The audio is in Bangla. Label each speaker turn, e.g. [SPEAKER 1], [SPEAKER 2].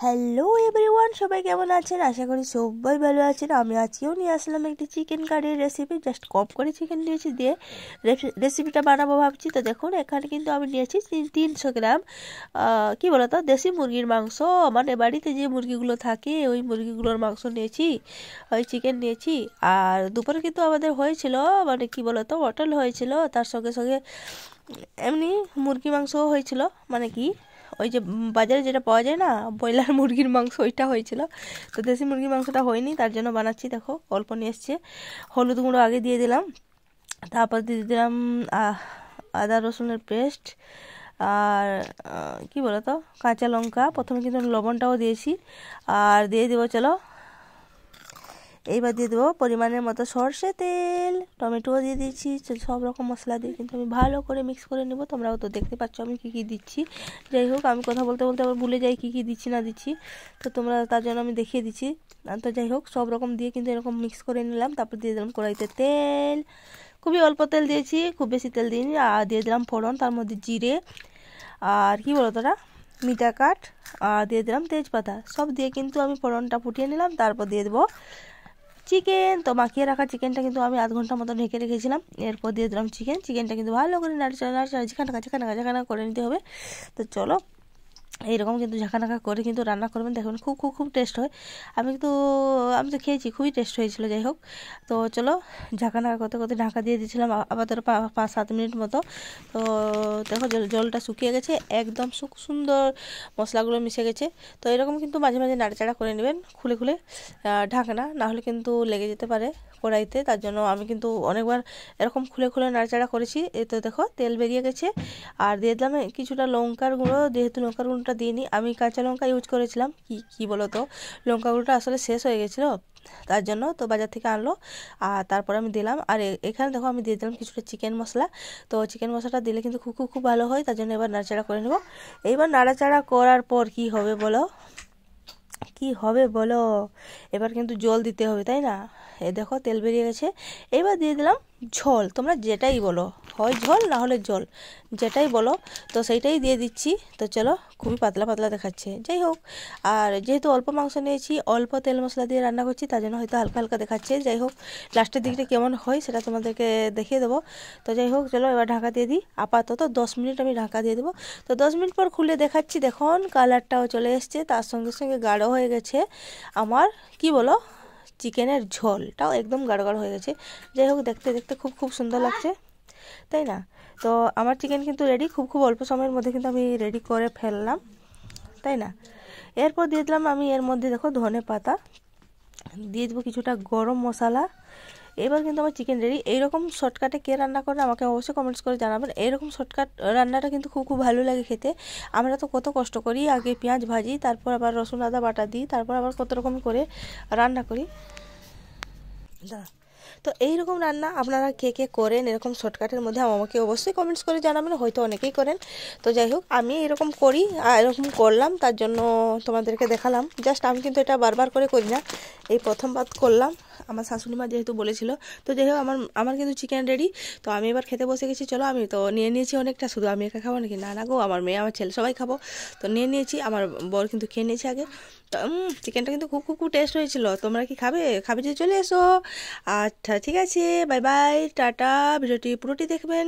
[SPEAKER 1] হ্যালো এভরিওয়ান, সবাই কেমন আছেন? আশা করি সবাই ভালো আছেন। আমি আজকেও নিয়ে আসলাম একটি চিকেন কারির রেসিপি। জাস্ট কম করে চিকেন নিয়েছি, দিয়ে রেসিপিটা বানাবো ভাবছি। তো দেখুন, এখানে কিন্তু আমি নিয়েছি 300 গ্রাম কি বলতো দেশি মুরগির মাংস। মানে বাড়িতে যে মুরগিগুলো থাকে ওই মুরগিগুলোর মাংস নিয়েছি, ওই চিকেন নিয়েছি। আর দুপুরে কিন্তু আমাদের হয়েছিল, মানে কি বলতো হোটেল হয়েছিল, তার সঙ্গে সঙ্গে এমনি মুরগি মাংসও হয়েছিল। মানে কি, ওই যে বাজারে যেটা পাওয়া যায় না, ব্রয়লার মুরগির মাংস, ওইটা হয়েছিল। তো দেশি মুরগির মাংসটা হয়নি, তার জন্য বানাচ্ছি। দেখো অল্প নিয়ে এসছে। হলুদ গুঁড়ো আগে দিয়ে দিলাম, তারপর দিয়ে দিলাম আদা রসুনের পেস্ট, আর কি বলতো কাঁচা লঙ্কা। প্রথমে কিন্তু লবণটাও দিয়েছি। আর দিয়ে দেবো, চলো এইবার দিয়ে দেবো পরিমাণের মতো সর্ষে তেল, টমেটোও দিয়ে দিচ্ছি। সব রকম মশলা দিয়ে কিন্তু আমি ভালো করে মিক্স করে নেব। তোমরাও তো দেখতে পাচ্ছ আমি কী কী দিচ্ছি। যাই হোক, আমি কথা বলতে বলতে আবার ভুলে যাই কী কী দিচ্ছি না দিচ্ছি, তো তোমরা তার জন্য আমি দেখিয়ে দিচ্ছি। তো যাই হোক, সব রকম দিয়ে কিন্তু এরকম মিক্স করে নিলাম। তারপর দিয়ে দিলাম কড়াইতে তেল, খুবই অল্প তেল দিয়েছি, খুব বেশি তেল দিইনি। আর দিয়ে দিলাম ফোড়ন, তার মধ্যে জিরে আর কি বলো তোরা মিঠা কাঠ, আর দিয়ে দিলাম তেজপাতা। সব দিয়ে কিন্তু আমি ফোড়নটা ফুটিয়ে নিলাম। তারপর দিয়ে দেবো চিকেন। তো মাখিয়ে রাখা চিকেনটা কিন্তু আমি আধ ঘন্টা মতো ঢেকে রেখেছিলাম। এরপর দিয়ে দিলাম চিকেনটা কিন্তু ভালো করে নাড়াচাড়া ঝাঁকানাকা করে নিতে হবে। তো চলো, এইরকম কিন্তু ঝাঁকানাকা করে কিন্তু রান্না করবেন, দেখবেন খুব খুব খুব টেস্ট হয়। আমি তো খেয়েছি, খুবই টেস্ট হয়েছিল। যাই হোক, তো চলো ঝাঁকানাকা করতে করতে ঢাকা দিয়ে দিয়েছিলাম আবার 5-7 মিনিট মতো। তো দেখো জলটা শুকিয়ে গেছে, একদম সুন্দর মশলাগুলো মিশে গেছে। তো এরকম কিন্তু মাঝে মাঝে নাড়াচাড়া করে নেবেন, খুলে খুলে ঢাকনা, নাহলে কিন্তু লেগে যেতে পারে কড়াইতে। তার জন্য আমি কিন্তু অনেকবার এরকম খুলে খুলে নাড়াচাড়া করেছি। তো দেখো তেল বেরিয়ে গেছে। আর দিয়ে দিলাম কিছুটা লঙ্কার গুঁড়ো। যেহেতু লঙ্কার গুঁড়োটা দিইনি, আমি কাঁচা লঙ্কা ইউজ করেছিলাম। কি বলো তো, লঙ্কা গুঁড়োটা আসলে শেষ হয়ে গেছিলো, তার জন্য তো বাজার থেকে আনলো। আর তারপর আমি দিলাম। আর এখানে দেখো আমি দিয়ে দিলাম কিছুটা চিকেন মশলা। তো চিকেন মশলাটা দিলে কিন্তু খুব খুব খুব ভালো হয়, তার জন্য এবার নাড়াচাড়া করে নেব। এইবার নাড়াচাড়া করার পর কি হবে বলো, এবার কিন্তু জল দিতে হবে, তাই না? এই দেখো তেল বেরিয়ে গেছে। এবার দিয়ে দিলাম ঝোল। তোমরা যেটাই বলো, হয় ঝোল না হলে জল, যেটাই বলো, তো সেইটাই দিয়ে দিচ্ছি। তো চলো, খুবই পাতলা পাতলা দেখাচ্ছে। যাই হোক, আর যেহেতু অল্প মাংস নিয়েছি, অল্প তেল মশলা দিয়ে রান্না করছি, তার জন্য হয়তো হালকা হালকা দেখাচ্ছে। যাই হোক, লাস্টের দিকটা কেমন হয় সেটা তোমাদেরকে দেখিয়ে দেবো। তো যাই হোক, চলো এবার ঢাকা দিয়ে দিই। আপাতত 10 মিনিট আমি ঢাকা দিয়ে দেবো। তো 10 মিনিট পর খুলে দেখাচ্ছি। দেখুন কালারটাও চলে এসছে, তার সঙ্গে সঙ্গে গাঢ় হয়ে গেছে আমার কি বলো চিকেনের ঝোলটাও একদম গাঢ় গাঢ় হয়ে গেছে। যাই হোক, দেখতে দেখতে খুব খুব সুন্দর লাগছে, তাই না? তো আমার চিকেন কিন্তু রেডি, খুব খুব অল্প সময়ের মধ্যে কিন্তু আমি রেডি করে ফেললাম, তাই না? এরপর দিয়ে দিলাম আমি এর মধ্যে, দেখো ধনে পাতা দিয়ে দেবো, কিছুটা গরম মশলা। এবার কিন্তু আমার চিকেন রেডি। এইরকম শর্টকাটে কে রান্না করে আমাকে অবশ্যই কমেন্টস করে জানাবেন। এইরকম শর্টকাট রান্নাটা কিন্তু খুব খুব ভালো লাগে খেতে। আমরা তো কত কষ্ট করি, আগে পেঁয়াজ ভাজি, তারপর আবার রসুন আদা বাটা দিই, তারপর আবার কত রকম করে রান্না করি। তো এইরকম রান্না আপনারা কে কে করেন এরকম শর্টকাটের মধ্যে আমাকে অবশ্যই কমেন্টস করে জানাবেন, হয়তো অনেকেই করেন। তো যাই হোক, আমি এরকম করি আর এরকম করলাম, তার জন্য তোমাদেরকে দেখালাম। জাস্ট আমি কিন্তু এটা বারবার করে করি না, এই প্রথমবার করলাম, আমার শাশুড়ি মা যেহেতু বলেছিল। তো যাই হোক, আমার কিন্তু চিকেন রেডি। তো আমি এবার খেতে বসে গেছি। চলো, আমি তো নিয়ে নিয়েছি অনেকটা, শুধু আমি একা খাবো নাকি? না না গো, আমার মেয়ে আমার ছেলে সবাই খাবো। তো নিয়ে নিয়েছি, আমার বর কিন্তু খেয়ে নিয়েছে আগে। তো চিকেনটা কিন্তু খুব খুব খুব টেস্ট হয়েছিল। তোমরা কি খাবে যে চলে এসো। আচ্ছা ঠিক আছে, বাই বাই, টাটা। ভিডিওটি পুরোটি দেখবেন।